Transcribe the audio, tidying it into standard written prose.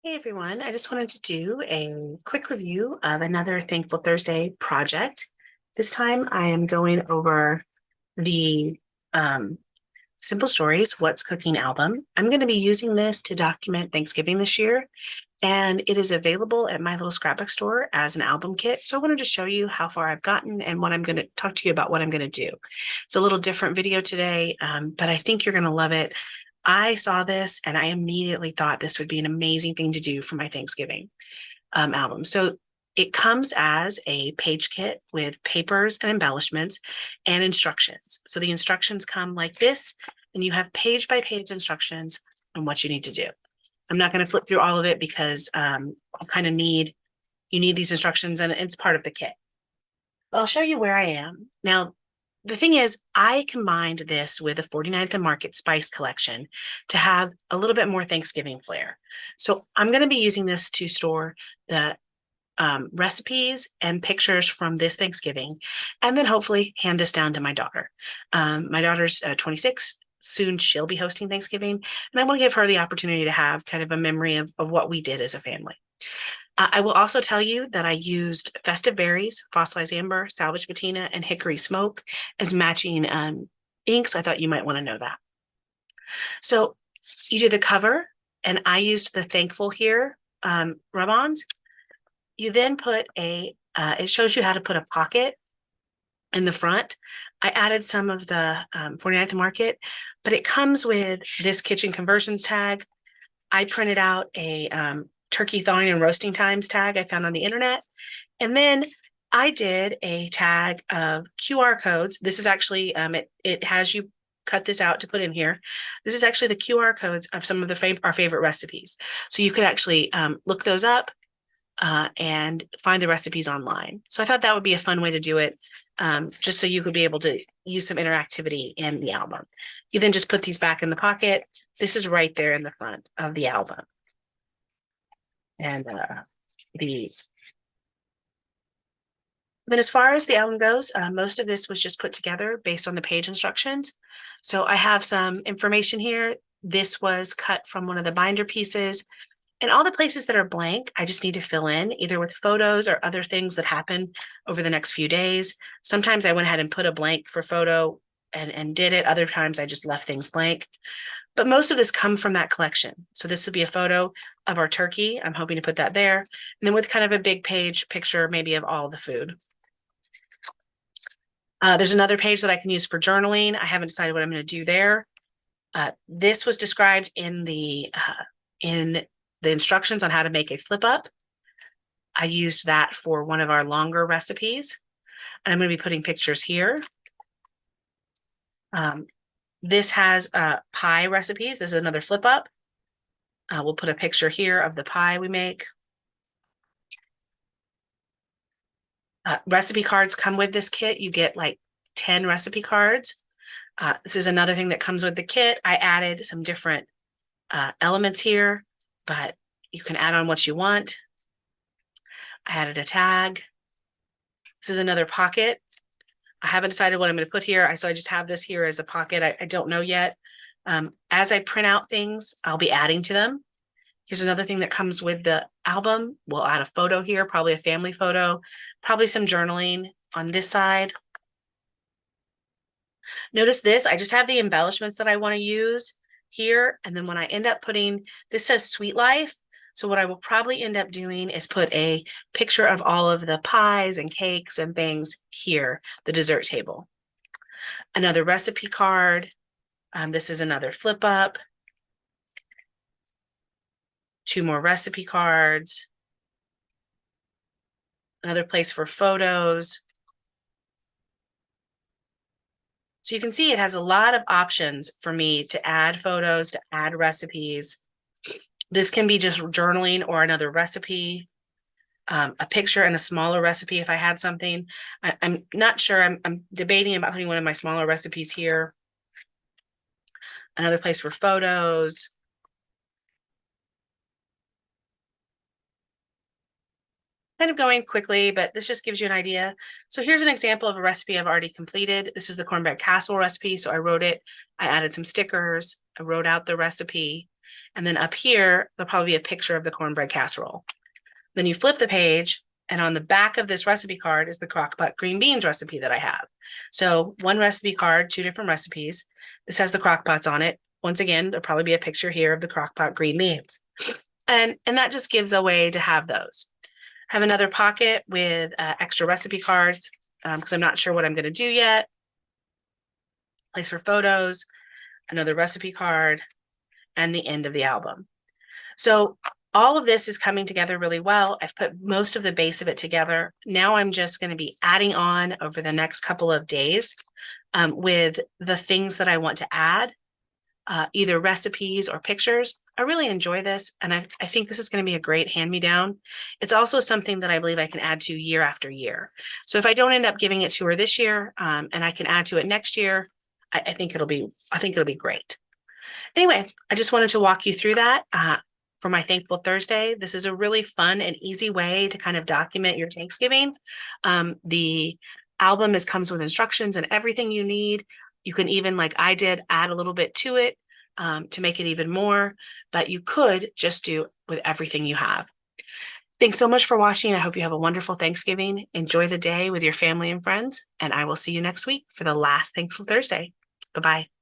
Hey everyone, I just wanted to do a quick review of another Thankful Thursday project. This time I am going over the um, Simple Stories What's Cooking album. I'm going to be using this to document Thanksgiving this year, and it is available at My Little Scrapbook Store as an album kit. So I wanted to show you how far I've gotten and what I'm going to talk to you about what I'm going to do. It's a little different video today, but I think you're going to love it. I saw this and I immediately thought this would be an amazing thing to do for my Thanksgiving album. So it comes as a page kit with papers and embellishments and instructions. So the instructions come like this, and you have page by page instructions on what you need to do. I'm not going to flip through all of it because I'll kind of you need these instructions and it's part of the kit. But I'll show you where I am. Now, the thing is, I combined this with a 49th and Market Spice collection to have a little bit more Thanksgiving flair. So I'm going to be using this to store the recipes and pictures from this Thanksgiving, and then hopefully hand this down to my daughter. My daughter's 26. Soon she'll be hosting Thanksgiving, and I want to give her the opportunity to have kind of a memory of what we did as a family. I will also tell you that I used festive berries, fossilized amber, salvage patina, and hickory smoke as matching inks. I thought you might want to know that. So you do the cover, and I used the Thankful here rub-ons. You then put it shows you how to put a pocket in the front. I added some of the 49th Market, but it comes with this kitchen conversions tag. I printed out a turkey thawing and roasting times tag I found on the internet. And then I did a tag of QR codes. This is actually, it has you cut this out to put in here. This is actually the QR codes of some of our favorite recipes. So you could actually look those up and find the recipes online. So I thought that would be a fun way to do it, just so you could be able to use some interactivity in the album. You then just put these back in the pocket. This is right there in the front of the album. And these. Then as far as the album goes, most of this was just put together based on the page instructions. So I have some information here. This was cut from one of the binder pieces. And all the places that are blank, I just need to fill in either with photos or other things that happen over the next few days. Sometimes I went ahead and put a blank for photo and did it. Other times I just left things blank. But most of this come from that collection. So this would be a photo of our turkey. I'm hoping to put that there. And then with kind of a big page picture, maybe of all the food. There's another page that I can use for journaling. I haven't decided what I'm going to do there. This was described in the instructions on how to make a flip up. I used that for one of our longer recipes. And I'm going to be putting pictures here. This has pie recipes. This is another flip up. We'll put a picture here of the pie we make. Recipe cards come with this kit. You get like 10 recipe cards. This is another thing that comes with the kit. I added some different elements here, but you can add on what you want. I added a tag. This is another pocket. I haven't decided what I'm going to put here. So I just have this here as a pocket. I don't know yet. As I print out things, I'll be adding to them. Here's another thing that comes with the album. We'll add a photo here, probably a family photo, probably some journaling on this side. Notice this, I just have the embellishments that I want to use here. And then when I end up putting, this says Sweet Life. So what I will probably end up doing is put a picture of all of the pies and cakes and things here, the dessert table. Another recipe card. This is another flip up. 2 more recipe cards. Another place for photos. So you can see it has a lot of options for me to add photos, to add recipes. This can be just journaling or another recipe, a picture and a smaller recipe if I had something. I'm not sure. I'm debating about putting one of my smaller recipes here. Another place for photos. Kind of going quickly, but this just gives you an idea. So here's an example of a recipe I've already completed. This is the cornbread casserole recipe. So I wrote it, I added some stickers, I wrote out the recipe, And then up here, there'll probably be a picture of the cornbread casserole. Then you flip the page, and on the back of this recipe card is the crockpot green beans recipe that I have. So one recipe card, two different recipes. This has the crockpots on it. Once again, there'll probably be a picture here of the crockpot green beans. And that just gives a way to have those. I have another pocket with extra recipe cards because I'm not sure what I'm going to do yet. Place for photos, another recipe card, and the end of the album. So all of this is coming together really well. I've put most of the base of it together. Now I'm just going to be adding on over the next couple of days with the things that I want to add, either recipes or pictures. I really enjoy this, and I think this is going to be a great hand-me-down. It's also something that I believe I can add to year after year. So if I don't end up giving it to her this year, and I can add to it next year, I think it'll be great. Anyway, I just wanted to walk you through that for my Thankful Thursday. This is a really fun and easy way to kind of document your Thanksgiving. The album comes with instructions and everything you need. You can even, like I did, add a little bit to it to make it even more, but you could just do with everything you have. Thanks so much for watching. I hope you have a wonderful Thanksgiving. Enjoy the day with your family and friends, and I will see you next week for the last Thankful Thursday. Bye-bye.